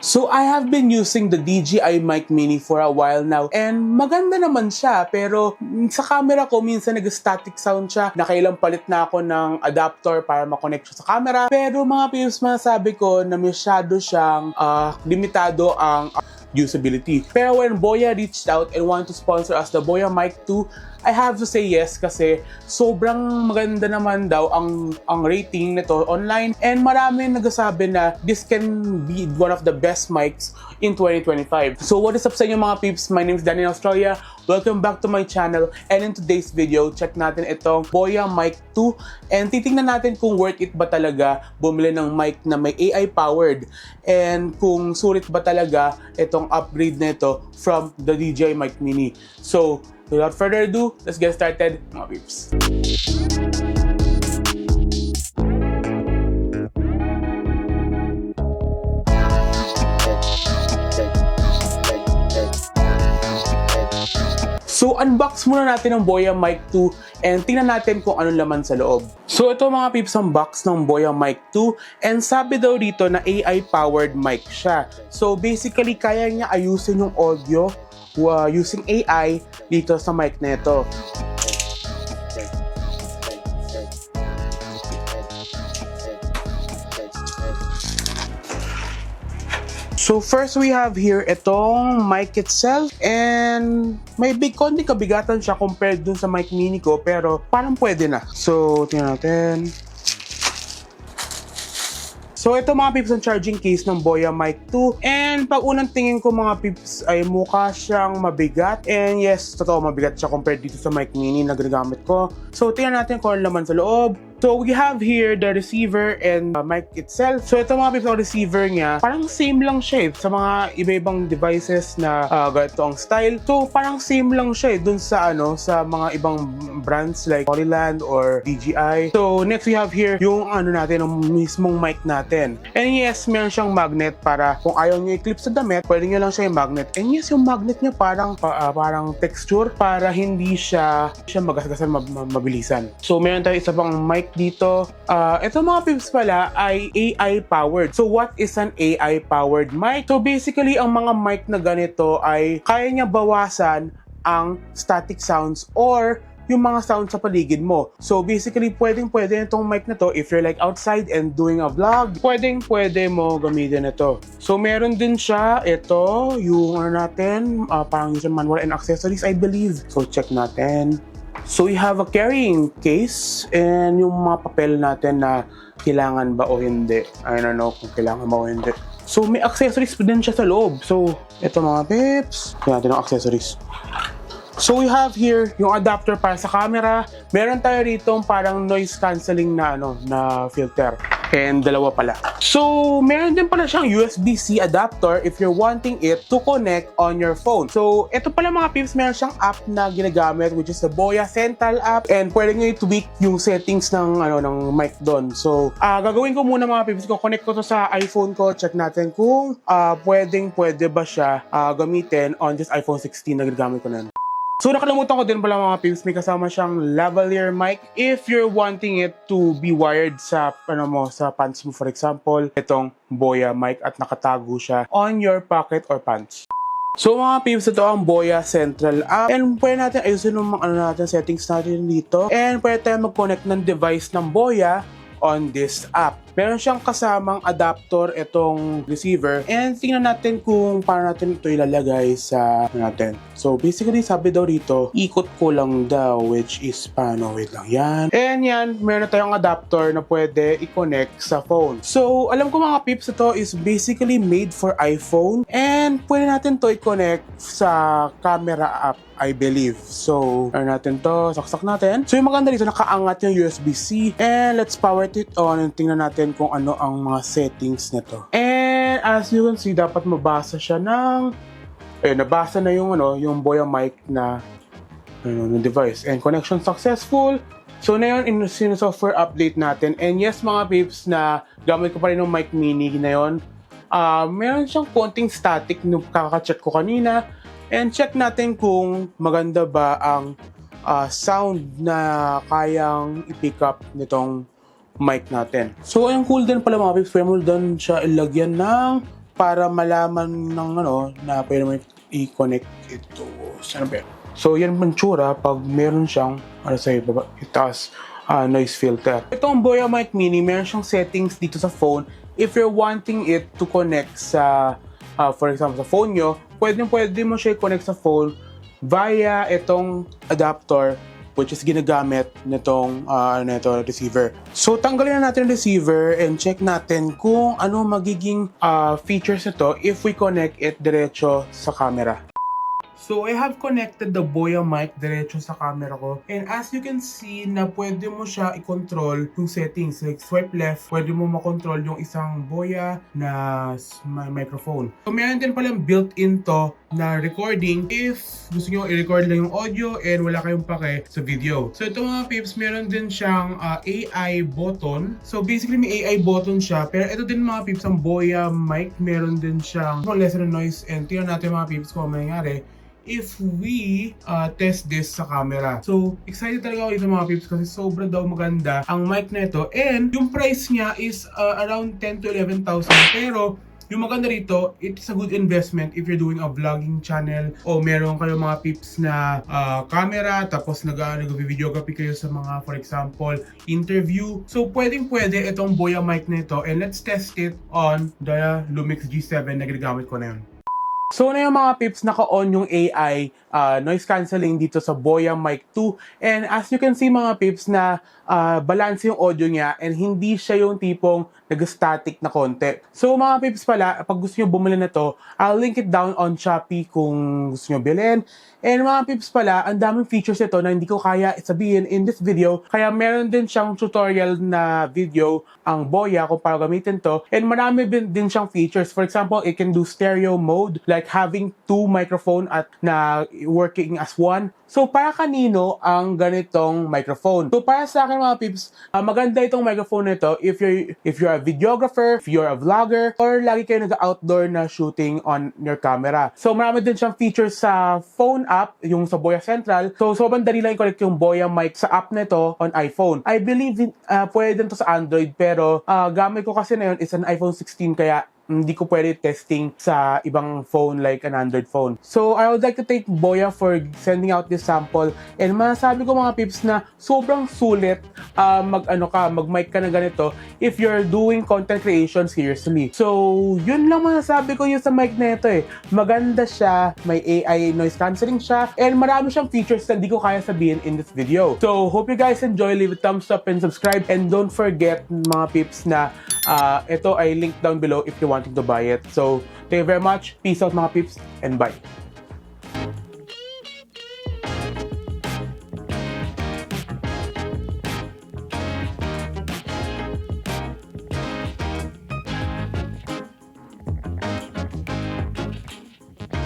So I have been using the DJI Mic Mini for a while now and maganda naman siya, pero sa camera ko minsan nag-static sound siya. Nakailang palit na ako ng adapter para makonect siya sa camera, pero mga peeps, masasabi ko na masyado siyang limitado ang usability. Pero when Boya reached out and wanted to sponsor us the Boya Mic 2, I have to say yes kasi sobrang maganda naman daw ang rating nito online, and marami nagsasabi na this can be one of the best mics in 2025. So what is up sa inyo mga peeps? My name is Danny in Australia. Welcome back to my channel, and in today's video, check natin itong Boya Mic 2 and titingnan natin kung worth it ba talaga bumili ng mic na may AI powered, and kung sulit ba talaga itong upgrade na ito from the DJI Mic Mini. So without further ado, let's get started mga peeps. So, unbox muna natin ang Boya Mic 2 and tingnan natin kung anong laman sa loob. So, ito mga peeps ang box ng Boya Mic 2, and sabi daw dito na AI-powered mic siya. So, basically, kaya niya ayusin yung audio using AI dito sa mic na ito. So first we have here itong mic itself, and may konting kabigatan siya compared dun sa mic mini ko, pero parang pwede na. So tingnan natin. So ito mga peeps ang charging case ng Boya Mic 2, and pag unang tingin ko mga peeps ay mukha siyang mabigat, and yes, totoo mabigat siya compared dito sa mic mini na ginagamit ko. So tingnan natin kung ano laman sa loob. So we have here the receiver and mic itself. So ito mga peeps ang receiver niya, parang same lang siya sa mga iba-ibang devices na ganito ang style. So parang same lang siya dun sa sa mga ibang brands like Polyland or DJI. So next we have here yung natin, yung mismong mic natin. And yes, meron siyang magnet para kung ayaw niyo i-clip sa damit, pwede niyo lang siya yung magnet. And yes, yung magnet niya parang texture para hindi siya magasgasan mabilisan. So meron tayo isa pang mic dito. Ito mga peeps pala ay AI powered. So what is an AI powered mic? So basically ang mga mic na ganito ay kaya niya bawasan ang static sounds or yung mga sound sa paligid mo. So basically pwede itong mic na to if you're like outside and doing a vlog. Pwede mo gamitin ito. So meron din siya ito yung natin parang yung manual and accessories I believe. So check natin. So we have a carrying case and yung mga papel natin na kailangan ba o hindi. I don't know kung kailangan ba o hindi. So may accessories din siya sa loob. So ito mga peeps, tingnan natin ang accessories. So we have here yung adapter para sa camera. Meron tayo rito parang noise cancelling na na filter. And dalawa pala. So, meron din pala siyang USB-C adapter if you're wanting it to connect on your phone. So, ito pala mga peeps, meron siyang app na ginagamit which is the Boya Central app, and pwede nyo i-tweak yung settings ng mic doon. So, gagawin ko muna mga peeps, kung connect ko to sa iPhone ko, check natin kung pwede ba siya gamitin on this iPhone 16 na ginagamit ko na. So nakalimutan ko din pala mga peeps, may kasama siyang lavalier mic if you're wanting it to be wired sa sa pants mo, for example, itong Boya mic, at nakatago siya on your pocket or pants. So mga peeps, ito ang Boya Central app, and pwede natin ayusin yung natin settings natin dito, and pwede tayo mag-connect ng device ng Boya on this app. Meron siyang kasamang adapter itong receiver, and tingnan natin kung paano natin ito ilalagay sa natin. So basically sabi daw rito, ikot ko lang daw, which is paano, wait lang yan. And yan, meron na tayong adapter na pwede i-connect sa phone. So alam ko mga peeps, ito is basically made for iPhone, and pwede natin to i-connect sa camera app I believe. So, natin to, saksak natin. So, yung maganda dito, nakaangat yung USB-C. And let's power it on and tingnan natin kung ano ang mga settings nito. And as you can see, dapat mabasa siya ng nabasa na yung yung Boya mic na ng device. And connection successful. So, na yun, software update natin. And yes, mga peeps, na gamit ko pa rin yung mic mini na yun. Meron siyang konting static nung kaka-check ko kanina. And check natin kung maganda ba ang sound na kayang i-pick up nitong mic natin. So, ang cool din pala mga peeps, pwede mo doon siya ilagyan ng para malaman ng na pwede mo i-connect ito. Saan ba yan? So yan ang tsura pag meron siyang sa ibaba, itaas noise filter. Itong Boya Mic Mini, meron siyang settings dito sa phone. If you're wanting it to connect sa for example sa phone nyo, pwede mo siya i-connect sa phone via itong adapter which is ginagamit nitong receiver. So tanggalin na natin yung receiver and check natin kung ano magiging features nito if we connect it diretso sa camera. So I have connected the Boya mic diretso sa camera ko. And as you can see na pwede mo siya i-control yung settings. Like swipe left, pwede mo makontrol yung isang Boya na microphone. So meron din palang built-in to na recording if gusto nyo i-record lang yung audio and wala kayong pake sa video. So ito mga peeps, meron din siyang AI button. So basically may AI button siya. Pero ito din mga peeps, ang Boya mic, meron din siyang lesser noise. And tingnan natin mga peeps kung ano mangyayari if we test this sa camera. So, excited talaga ako dito mga peeps kasi sobrang daw maganda ang mic na ito. And yung price niya is around 10 to 11,000. Pero, yung maganda rito, it's a good investment if you're doing a vlogging channel o meron kayo mga peeps na camera tapos nag-videography kayo sa mga, for example, interview. So, pwedeng-pwede itong Boya mic na ito and let's test it on the Lumix G7 na ginagamit ko na yun. So na yung mga peeps, naka-on yung AI noise cancelling dito sa Boya Mic 2. And as you can see mga peeps na balance yung audio niya and hindi siya yung tipong nag-static na konti. So mga peeps pala, pag gusto nyo bumili na to, I'll link it down on Shopee kung gusto nyo bilhin. And mga peeps pala, ang daming features ito na hindi ko kaya sabihin in this video. Kaya meron din siyang tutorial na video ang Boya kung paano gamitin to. And marami din siyang features. For example, it can do stereo mode, like having two microphone at na working as one. So, para kanino ang ganitong microphone? So, para sa akin mga peeps, maganda itong microphone nito if you're a videographer, if you're a vlogger, or lagi kayo nag-outdoor na shooting on your camera. So, marami din siyang features sa phone app, yung sa Boya Central. So, sobrang dali lang i-connect yung Boya mic sa app nito on iPhone. I believe pwede din to sa Android, pero gamit ko kasi na yun is an iPhone 16, kaya hindi ko pwede testing sa ibang phone like an Android phone. So, I would like to thank Boya for sending out this sample. And masasabi ko mga peeps na sobrang sulit mag-mic ka na ganito if you're doing content creation seriously. So, yun lang masasabi ko yung sa mic na ito eh. Maganda siya, may AI noise cancelling siya, and marami siyang features na hindi ko kaya sabihin in this video. So, hope you guys enjoy. Leave a thumbs up and subscribe. And don't forget mga peeps na ito ay link down below if you wanting to buy it. So, thank you very much. Peace out mga peeps and bye.